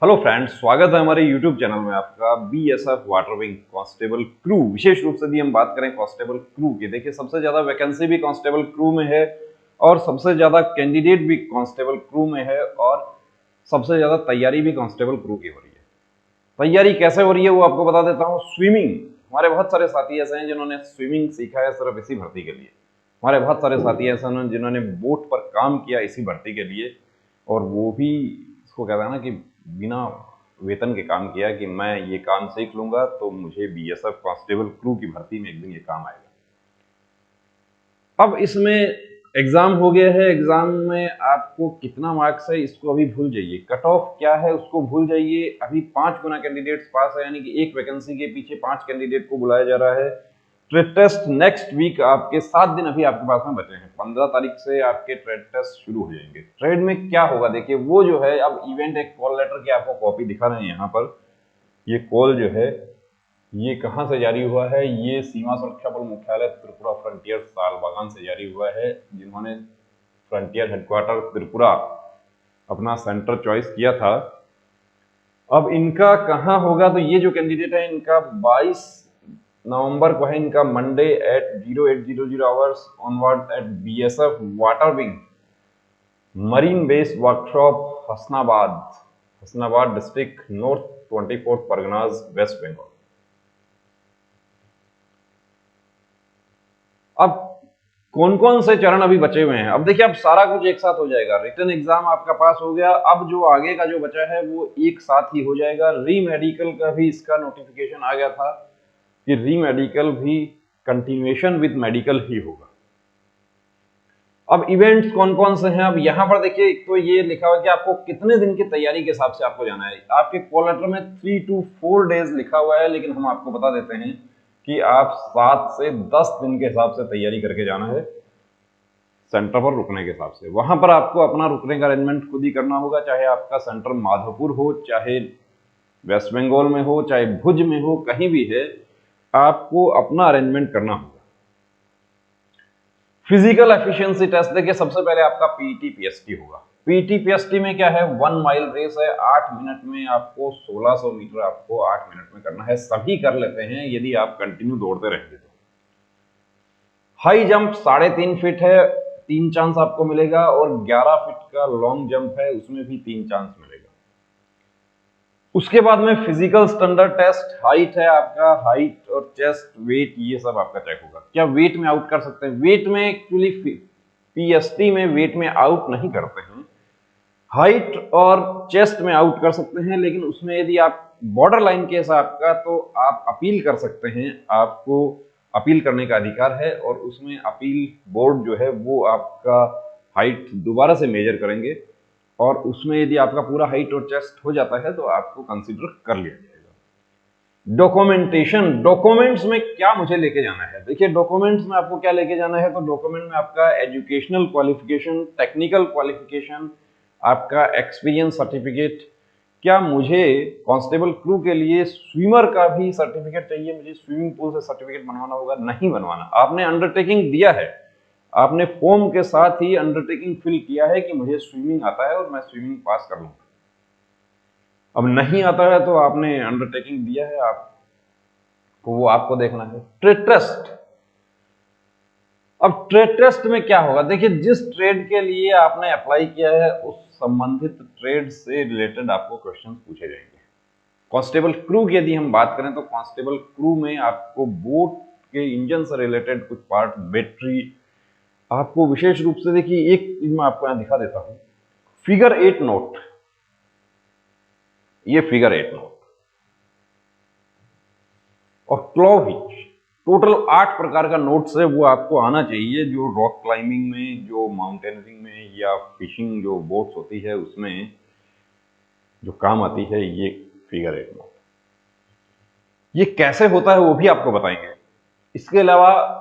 Hello friends, स्वागत है हमारे यूट्यूब चैनल में आपका। BSF water wing constable crew, विशेष रूप से यदि हम बात करें कांस्टेबल क्रू की, देखिए सबसे ज्यादा वैकेंसी भी कांस्टेबल क्रू में है और सबसे ज्यादा कैंडिडेट भी कांस्टेबल क्रू में है और सबसे ज्यादा तैयारी भी कांस्टेबल क्रू की हो रही है। तैयारी कैसे हो रही है वो आपको बता देता हूँ। स्विमिंग, हमारे बहुत सारे साथी ऐसे हैं जिन्होंने स्विमिंग सीखा है सिर्फ इसी भर्ती के लिए। हमारे बहुत सारे साथी ऐसे हैं जिन्होंने बोट पर काम किया इसी भर्ती के लिए, और वो भी इसको कहता है ना कि बिना वेतन के काम किया कि मैं ये काम सीख लूंगा तो मुझे बीएसएफ कांस्टेबल क्रू की भर्ती में एक दिन ये काम आएगा। अब इसमें एग्जाम हो गया है, एग्जाम में आपको कितना मार्क्स है इसको अभी भूल जाइए, कट ऑफ क्या है उसको भूल जाइए। अभी 5 गुना कैंडिडेट्स पास है, यानी कि एक वैकेंसी के पीछे 5 कैंडिडेट को बुलाया जा रहा है। ट्रेड टेस्ट नेक्स्ट वीक, आपके 7 दिन अभी आपके पास में बचे हैं। 15 तारीख से आपके ट्रेड टेस्ट शुरू हो जाएंगे। ट्रेड में क्या होगा देखिए, वो जो है अब इवेंट एक कॉल लेटर की आपको कॉपी दिखा रहे हैं यहाँ पर। ये कॉल जो है ये कहाँ से जारी हुआ है, ये सीमा सुरक्षा बल मुख्यालय त्रिपुरा फ्रंटियर सालबागान से जारी हुआ है, जिन्होंने फ्रंटियर हेडक्वार्टर त्रिपुरा अपना सेंटर चॉइस किया था। अब इनका कहाँ होगा, तो ये जो कैंडिडेट है इनका 22 नवंबर को है इनका Monday at 0800 hours onward at BSF water wing marine base workshop Hasnabad district north 24 Parganas west Bengal. अब कौन कौन से चरण अभी बचे हुए हैं, अब देखिए अब सारा कुछ एक साथ हो जाएगा। रिटन एग्जाम आपका पास हो गया, अब जो आगे का जो बचा है वो एक साथ ही हो जाएगा। री मेडिकल का भी इसका नोटिफिकेशन आ गया था कि री मेडिकल भी कंटिन्यूएशन विद मेडिकल ही होगा। अब इवेंट्स कौन कौन से हैं, अब यहां पर देखिए एक तो ये लिखा हुआ है कि आपको कितने दिन की तैयारी के हिसाब से आपको जाना है। आपके कॉल लेटर में 3 to 4 डेज लिखा हुआ है, लेकिन हम आपको बता देते हैं कि आप 7 से 10 दिन के हिसाब से तैयारी करके जाना है। सेंटर पर रुकने के हिसाब से वहां पर आपको अपना रुकने का अरेंजमेंट खुद ही करना होगा, चाहे आपका सेंटर माधोपुर हो, चाहे वेस्ट बंगाल में हो, चाहे भुज में हो, कहीं भी है, आपको अपना अरेंजमेंट करना होगा। फिजिकल एफिशिएंसी टेस्ट देखिए सबसे पहले आपका पीटी पीएसटी होगा। पीटी पीएसटी में क्या है, 1 माइल रेस है, 8 मिनट में आपको 1600 मीटर आपको 8 मिनट में करना है। सभी कर लेते हैं यदि आप कंटिन्यू दौड़ते रहेंगे तो। हाई जंप 3.5 फीट है, 3 चांस आपको मिलेगा, और 11 फीट का लॉन्ग जंप है, उसमें भी 3 चांस मिलेगा। उसके बाद में फिजिकल स्टैंडर्ड टेस्ट, हाइट है आपका, हाइट और चेस्ट वेट ये सब आपका चेक होगा। क्या वेट में आउट कर सकते हैं, वेट में एक्चुअली पीएसटी में वेट में आउट नहीं करते हैं, हाइट और चेस्ट में आउट कर सकते हैं, लेकिन उसमें यदि आप बॉर्डर लाइन केस आपका तो आप अपील कर सकते हैं, आपको अपील करने का अधिकार है, और उसमें अपील बोर्ड जो है वो आपका हाइट दोबारा से मेजर करेंगे, और उसमें यदि आपका पूरा हाइट और चेस्ट हो जाता है तो आपको कंसीडर कर लिया जाएगा। डॉक्यूमेंटेशन, डॉक्यूमेंट्स में क्या मुझे लेके जाना है, देखिए डॉक्यूमेंट्स में आपको क्या लेके जाना है, तो डॉक्यूमेंट में आपका एजुकेशनल क्वालिफिकेशन, टेक्निकल क्वालिफिकेशन, आपका एक्सपीरियंस सर्टिफिकेट। क्या मुझे कांस्टेबल क्रू के लिए स्विमर का भी सर्टिफिकेट चाहिए, मुझे स्विमिंग पूल से सर्टिफिकेट बनवाना होगा? नहीं बनवाना। आपने अंडरटेकिंग दिया है, आपने फॉर्म के साथ ही अंडरटेकिंग फिल किया है कि मुझे स्विमिंग आता है और मैं स्विमिंग पास कर लूंगा। अब नहीं आता है तो आपने अंडरटेकिंग दिया है, आपको वो आपको देखना है। ट्रेड टेस्ट, अब ट्रेड टेस्ट में क्या होगा, देखिए जिस ट्रेड के लिए आपने अप्लाई किया है उस संबंधित ट्रेड से रिलेटेड आपको क्वेश्चन पूछे जाएंगे। कांस्टेबल क्रू की यदि हम बात करें तो कांस्टेबल क्रू में आपको बोट के इंजन से रिलेटेड कुछ पार्ट, बैटरी, आपको विशेष रूप से देखिए एक चीज मैं आपको यहां दिखा देता हूं, फिगर 8 नोट, ये फिगर 8 नोट और क्लॉव हिच, टोटल 8 प्रकार का नोट्स है, वो आपको आना चाहिए, जो रॉक क्लाइंबिंग में, जो माउंटेनियरिंग में, या फिशिंग जो बोट्स होती है उसमें जो काम आती है, ये फिगर 8 नोट। ये कैसे होता है वो भी आपको बताएंगे। इसके अलावा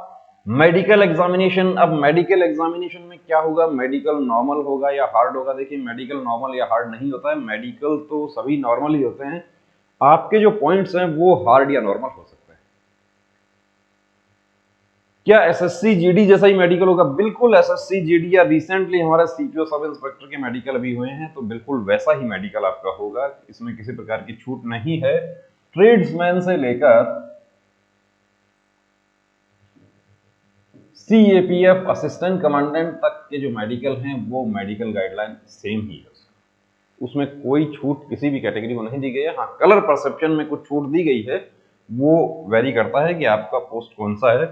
मेडिकल एग्जामिनेशन, अब मेडिकल एग्जामिनेशन में क्या होगा, मेडिकल नॉर्मल होगा या हार्ड होगा? देखिए मेडिकल नॉर्मल या हार्ड नहीं होता है, मेडिकल तो सभी नॉर्मल ही होते हैं, आपके जो पॉइंट्स हैं वो हार्ड या नॉर्मल हो सकते हैं। क्या एसएससी जीडी जैसा ही मेडिकल होगा? बिल्कुल एसएससी जीडी या रिसेंटली हमारे सीपीओ सब इंस्पेक्टर के मेडिकल अभी हुए हैं तो बिल्कुल वैसा ही मेडिकल आपका होगा, इसमें किसी प्रकार की छूट नहीं है। ट्रेड्समैन से लेकर सीएपीएफ असिस्टेंट कमांडेंट तक के जो मेडिकल हैं वो मेडिकल गाइडलाइन सेम ही है, उसमें कोई छूट किसी भी कैटेगरी को नहीं दी गई है। हाँ, कलर परसेप्शन में कुछ छूट दी गई है, वो वेरी करता है कि आपका पोस्ट कौन सा है।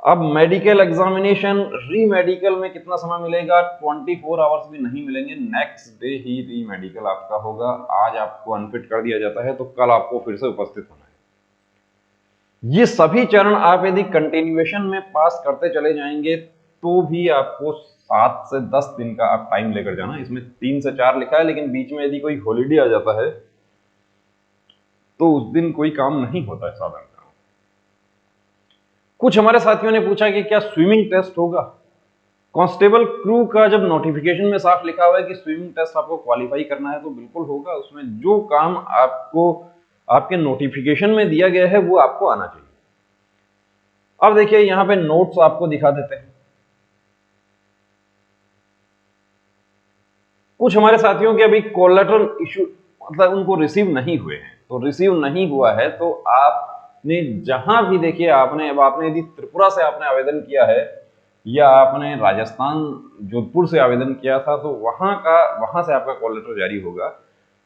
अब मेडिकल एग्जामिनेशन री मेडिकल में कितना समय मिलेगा? 24 आवर्स भी नहीं मिलेंगे, नेक्स्ट डे ही री मेडिकल आपका होगा। आज आपको अनफिट कर दिया जाता है तो कल आपको फिर से उपस्थित होना है। ये सभी चरण आप यदि कंटिन्यूएशन में पास करते चले जाएंगे तो भी आपको 7 से 10 दिन का आप टाइम लेकर जाना। इसमें 3 से 4 लिखा है, लेकिन बीच में यदि कोई हॉलीडे आ जाता है तो उस दिन कोई काम नहीं होता है साधारण। कुछ हमारे साथियों ने पूछा कि क्या स्विमिंग टेस्ट होगा? कांस्टेबल क्रू का जब नोटिफिकेशन में साफ लिखा हुआ है कि स्विमिंग टेस्ट आपको क्वालिफाई करना है तो बिल्कुल होगा। उसमें जो काम आपको आपके नोटिफिकेशन में दिया गया है वो आपको आना चाहिए। अब देखिए यहां पे नोट्स आपको दिखा देते हैं। कुछ हमारे साथियों के अभी कोलेटरल इशू मतलब उनको रिसीव नहीं हुए हैं, तो रिसीव नहीं हुआ है तो आपने जहां भी देखिए आपने यदि त्रिपुरा से आपने आवेदन किया है या आपने राजस्थान जोधपुर से आवेदन किया था तो वहां से आपका कॉल लेटर जारी होगा।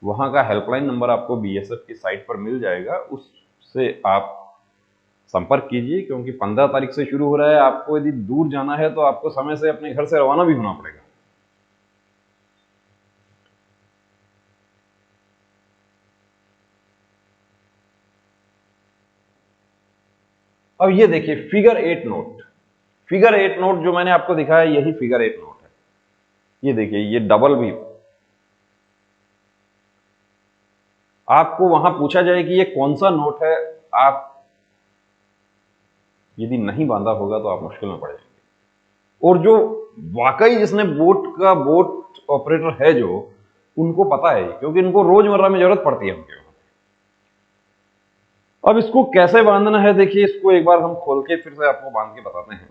वहां का हेल्पलाइन नंबर आपको बीएसएफ की साइट पर मिल जाएगा, उससे आप संपर्क कीजिए, क्योंकि 15 तारीख से शुरू हो रहा है। आपको यदि दूर जाना है तो आपको समय से अपने घर से रवाना भी होना पड़ेगा। अब ये देखिए फिगर 8 नोट, फिगर 8 नोट जो मैंने आपको दिखाया यही फिगर 8 नोट है। ये देखिए ये डबल भी, आपको वहां पूछा जाए कि ये कौन सा नोट है, आप यदि नहीं बांधा होगा तो आप मुश्किल में पड़ जाएंगे। और जो वाकई जिसने बोट ऑपरेटर है जो, उनको पता है क्योंकि इनको रोजमर्रा में जरूरत पड़ती है उनके। अब इसको कैसे बांधना है देखिए, इसको एक बार हम खोल के फिर से आपको बांध के बताते हैं।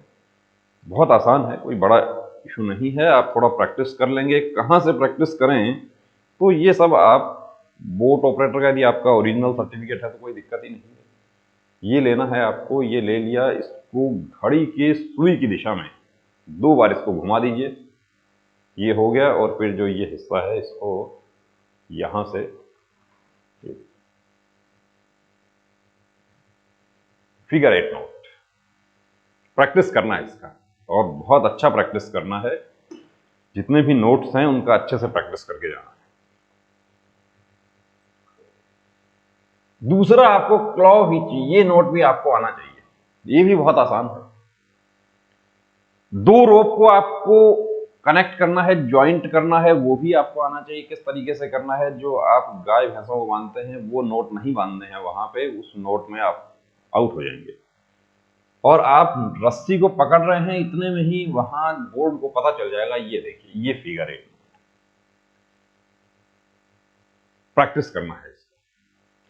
बहुत आसान है, कोई बड़ा इशू नहीं है। आप थोड़ा प्रैक्टिस कर लेंगे। कहाँ से प्रैक्टिस करें? तो ये सब आप बोट ऑपरेटर का यदि आपका ओरिजिनल सर्टिफिकेट है तो कोई दिक्कत ही नहीं है। ये लेना है आपको, ये ले लिया, इसको घड़ी के सुई की दिशा में 2 बार इसको घुमा दीजिए, ये हो गया। और फिर जो ये हिस्सा है इसको यहां से फिगर 8 नोट प्रैक्टिस करना है इसका, और बहुत अच्छा प्रैक्टिस करना है। जितने भी नोट्स हैं उनका अच्छे से प्रैक्टिस करके जाना है। दूसरा आपको क्लॉ हिच, ये नोट भी आपको आना चाहिए, ये भी बहुत आसान है। 2 रोप को आपको कनेक्ट करना है, ज्वाइंट करना है, वो भी आपको आना चाहिए। किस तरीके से करना है? जो आप गाय भैंसों को बांधते हैं वो नोट नहीं बांधने हैं वहां पे, उस नोट में आप आउट हो जाएंगे। और आप रस्सी को पकड़ रहे हैं, इतने में ही वहां बोर्ड को पता चल जाएगा। ये देखिए ये फिगर 8 प्रैक्टिस करना है इसका,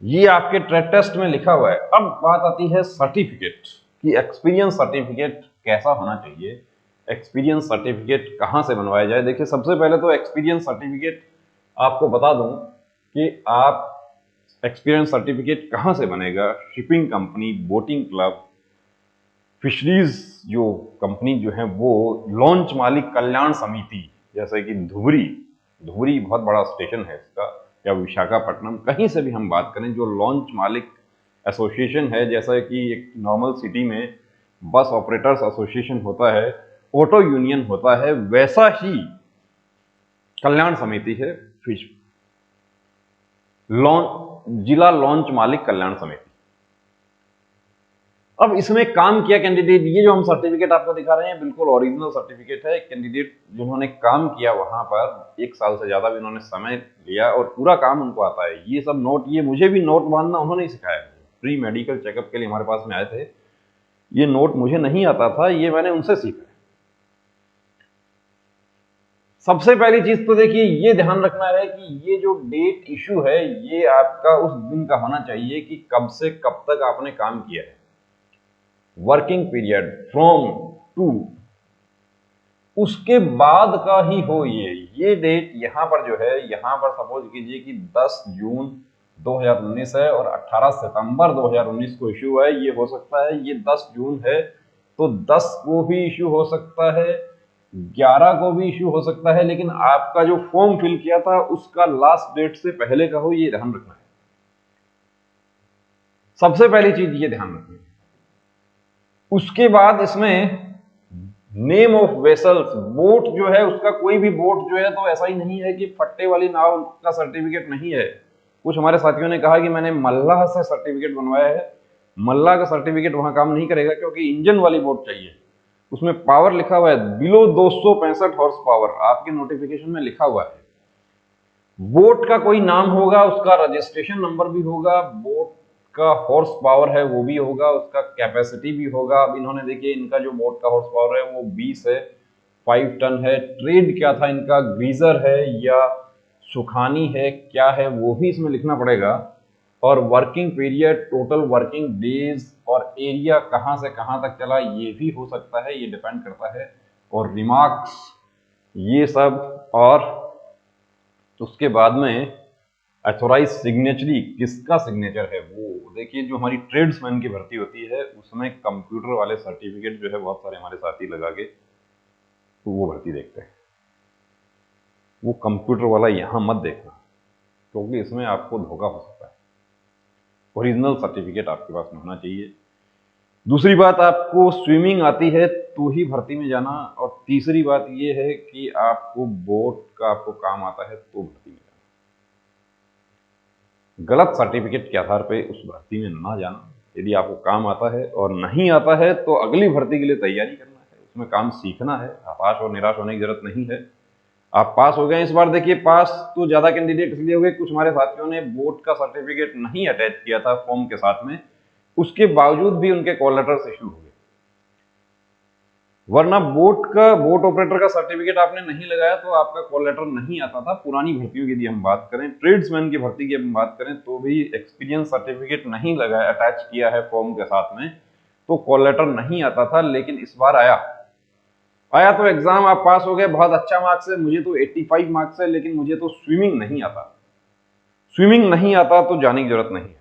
ये आपके ट्रेड टेस्ट में लिखा हुआ है। अब बात आती है सर्टिफिकेट की, एक्सपीरियंस सर्टिफिकेट कैसा होना चाहिए, एक्सपीरियंस सर्टिफिकेट कहां से बनवाया जाए। देखिए सबसे पहले तो एक्सपीरियंस सर्टिफिकेट आपको बता दूं कि आप एक्सपीरियंस सर्टिफिकेट कहां से बनेगा। Shipping company, boating club, fisheries जो कंपनी जो है वो, लॉन्च मालिक कल्याण समिति, जैसे कि धुबरी बहुत बड़ा स्टेशन है इसका, या विशाखापट्टनम, कहीं से भी हम बात करें, जो लॉन्च मालिक एसोसिएशन है, जैसा कि एक नॉर्मल सिटी में बस ऑपरेटर्स एसोसिएशन होता है, ऑटो यूनियन होता है, वैसा ही कल्याण समिति है फिश जिला लॉन्च मालिक कल्याण समिति। अब इसमें काम किया कैंडिडेट, ये जो हम सर्टिफिकेट आपको दिखा रहे हैं बिल्कुल ओरिजिनल सर्टिफिकेट है। कैंडिडेट जिन्होंने काम किया वहां पर 1 साल से ज्यादा भी उन्होंने समय लिया और पूरा काम उनको आता है। ये सब नोट, ये मुझे भी नोट बांधना उन्होंने ही सिखाया। प्री मेडिकल चेकअप के लिए हमारे पास में आए थे, ये नोट मुझे नहीं आता था, ये मैंने उनसे सीखा। सबसे पहली चीज तो देखिए ये ध्यान रखना है कि ये जो डेट इशू है ये आपका उस दिन का होना चाहिए कि कब से कब तक आपने काम किया है। वर्किंग पीरियड फ्रॉम टू, उसके बाद का ही हो ये डेट यहां पर जो है, यहां पर सपोज कीजिए कि 10 जून 2019 है और 18 सितंबर 2019 को इश्यू है। ये हो सकता है ये 10 जून है तो 10 को भी इश्यू हो सकता है, 11 को भी इश्यू हो सकता है, लेकिन आपका जो फॉर्म फिल किया था उसका लास्ट डेट से पहले का हो, ये ध्यान रखना है। सबसे पहली चीज ये ध्यान रखना है। उसके बाद इसमें नेम ऑफ वेसल्स, बोट जो है उसका, कोई भी बोट जो है, तो ऐसा ही नहीं है कि फट्टे वाली नाव का सर्टिफिकेट नहीं है। कुछ हमारे साथियों ने कहा कि मैंने मल्लाह से सर्टिफिकेट बनवाया है। मल्लाह का सर्टिफिकेट वहां काम नहीं करेगा क्योंकि इंजन वाली बोट चाहिए। उसमें पावर लिखा हुआ है बिलो 265 हॉर्स पावर, आपके नोटिफिकेशन में लिखा हुआ है। बोट का कोई नाम होगा, उसका रजिस्ट्रेशन नंबर भी होगा, बोट का हॉर्स पावर है वो भी होगा, उसका कैपेसिटी भी होगा। अब इन्होंने देखिए इनका जो बोट का हॉर्स पावर है वो 20 है, 5 टन है। ट्रेड क्या था इनका, ग्रीजर है या सुखानी है, क्या है वो भी इसमें लिखना पड़ेगा। और working period, total working days और एरिया कहां से कहां तक चला ये भी हो सकता है, ये डिपेंड करता है। और रिमार्क्स ये सब, और उसके बाद में अथोराइज सिग्नेचरी, किसका सिग्नेचर है वो देखिए। जो हमारी ट्रेड्समैन की भर्ती होती है उसमें कंप्यूटर वाले सर्टिफिकेट जो है बहुत सारे हमारे साथी लगा के तो वो भर्ती देखते हैं। वो कंप्यूटर वाला यहां मत देखना क्योंकि इसमें आपको धोखा हो सकता है। ओरिजिनल सर्टिफिकेट आपके पास में होना चाहिए। दूसरी बात, आपको स्विमिंग आती है तो ही भर्ती में जाना। और तीसरी बात ये है कि आपको बोट का आपको काम आता है तो भर्ती में जाना। गलत सर्टिफिकेट के आधार पे उस भर्ती में ना जाना। यदि आपको काम आता है और नहीं आता है तो अगली भर्ती के लिए तैयारी करना है, उसमें काम सीखना है। हताश और निराश होने की जरूरत नहीं है। आप पास हो गए इस बार। देखिए पास तो ज्यादा कैंडिडेट इसलिए हो गए, कुछ हमारे साथियों ने बोट का सर्टिफिकेट नहीं अटैच किया था फॉर्म के साथ में, उसके बावजूद भी उनके कॉल लेटर्स इशू हो गए। वरना बोट ऑपरेटर का सर्टिफिकेट आपने नहीं लगाया तो आपका कॉल लेटर नहीं आता था। पुरानी भर्तियों की यदि हम बात करें, ट्रेड्समैन की भर्ती की हम बात करें तो भी एक्सपीरियंस सर्टिफिकेट नहीं लगाया, अटैच किया है फॉर्म के साथ में, तो कॉल लेटर नहीं आता था। लेकिन इस बार आया तो एग्जाम आप पास हो गए, बहुत अच्छा मार्क्स है। मुझे तो 85 मार्क्स है, लेकिन मुझे तो स्विमिंग नहीं आता। स्विमिंग नहीं आता तो जाने की जरूरत नहीं है।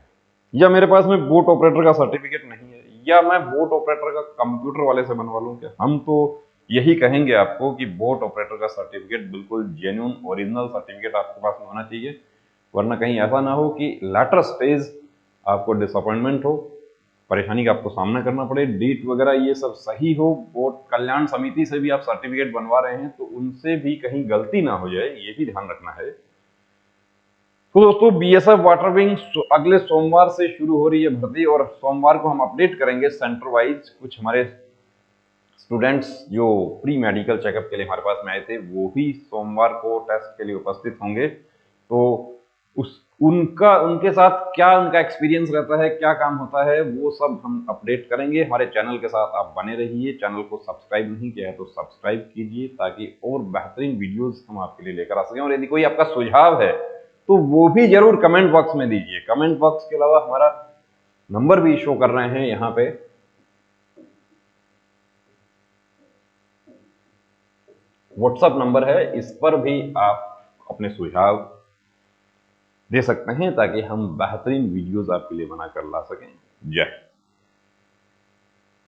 या मेरे पास में बोट ऑपरेटर का सर्टिफिकेट नहीं है, या मैं बोट ऑपरेटर का कंप्यूटर वाले से बनवा लूं क्या? हम तो यही कहेंगे आपको कि बोट ऑपरेटर का सर्टिफिकेट बिल्कुल जेन्युइन ओरिजिनल सर्टिफिकेट आपके पास में होना चाहिए। वरना कहीं ऐसा ना हो कि लेटर स्टेज आपको डिसअपॉइंटमेंट हो, परेशानी का आपको सामना करना पड़े, डेट वगैरह ये सब सही हो। बोट कल्याण समिति से भी आप सर्टिफिकेट बनवा रहे हैं तो उनसे भी कहीं गलती ना हो जाए, ये भी ध्यान रखना है। तो दोस्तों बीएसएफ वाटर विंग अगले सोमवार से शुरू हो रही है भर्ती, और सोमवार को हम अपडेट करेंगे सेंटर वाइज। कुछ हमारे स्टूडेंट्स जो प्री मेडिकल चेकअप के लिए हमारे पास में आए थे वो भी सोमवार को टेस्ट के लिए उपस्थित होंगे। तो उनके साथ क्या उनका एक्सपीरियंस रहता है, क्या काम होता है, वो सब हम अपडेट करेंगे। हमारे चैनल के साथ आप बने रहिए। चैनल को सब्सक्राइब नहीं किया है तो सब्सक्राइब कीजिए ताकि और बेहतरीन वीडियोस हम आपके लिए लेकर आ सकें। और यदि कोई आपका सुझाव है तो वो भी जरूर कमेंट बॉक्स में दीजिए। कमेंट बॉक्स के अलावा हमारा नंबर भी शो कर रहे हैं यहाँ पे, व्हाट्सएप नंबर है, इस पर भी आप अपने सुझाव दे सकते हैं ताकि हम बेहतरीन वीडियोस आपके लिए बनाकर ला सकें। जय